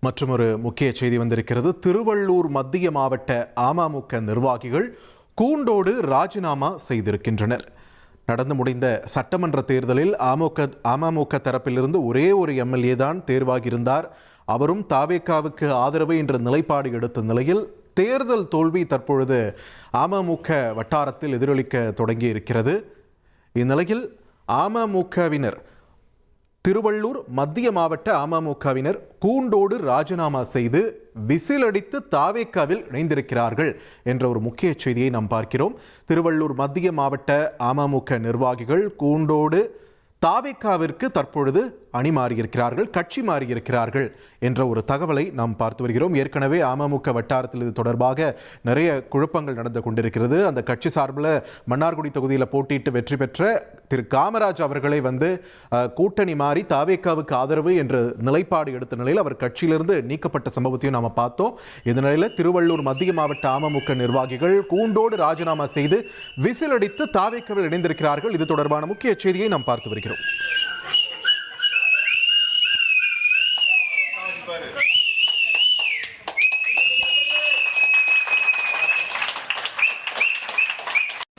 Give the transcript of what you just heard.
மற்றொரு முக்கிய செய்தி வந்திருக்கிறது. திருவள்ளூர் மத்திய மாவட்ட அமமுக நிர்வாகிகள் கூண்டோடு ராஜினாமா செய்திருக்கின்றனர். நடந்து முடிந்த சட்டமன்ற தேர்தலில் அமமுக தரப்பிலிருந்து ஒரே ஒரு எம்எல்ஏ தான் தேர்வாகியிருந்தார். அவரும் தாவேகாவுக்கு ஆதரவு என்ற நிலைப்பாடு எடுத்த நிலையில் தேர்தல் தோல்வி தற்பொழுது அமமுக வட்டாரத்தில் எதிரொலிக்க தொடங்கி இருக்கிறது. இந்நிலையில் அமமுகவினர், திருவள்ளூர் மத்திய மாவட்ட அமமுகவினர் கூண்டோடு ராஜினாமா செய்து விசிலடித்து தாவேகாவில் இணைந்திருக்கிறார்கள் என்ற ஒரு முக்கிய செய்தியை நாம் பார்க்கிறோம். திருவள்ளூர் மத்திய மாவட்ட அமமுக நிர்வாகிகள் கூண்டோடு தாவேகாவிற்கு தற்பொழுது அணி மாறியிருக்கிறார்கள், கட்சி மாறியிருக்கிறார்கள் என்ற ஒரு தகவலை நாம் பார்த்து வருகிறோம். ஏற்கனவே அமமுக வட்டாரத்தில் இது தொடர்பாக நிறைய குழப்பங்கள் நடந்து கொண்டிருக்கிறது. அந்த கட்சி சார்பில் மன்னார்குடி தொகுதியில் போட்டியிட்டு வெற்றி பெற்ற திரு காமராஜ் அவர்களை கூட்டணி மாறி தாவேகாவுக்கு ஆதரவு என்ற நிலைப்பாடு எடுத்த நிலையில் அவர் கட்சியிலிருந்து நீக்கப்பட்ட சம்பவத்தையும் நாம் பார்த்தோம். இந்த நிலையில் திருவள்ளூர் மத்திய மாவட்ட அமமுக நிர்வாகிகள் கூண்டோடு ராஜினாமா செய்து விசிலடித்து தாவேகாவில் இணைந்திருக்கிறார்கள். இது தொடர்பான முக்கிய செய்தியை நாம் பார்த்து வருகிறோம்.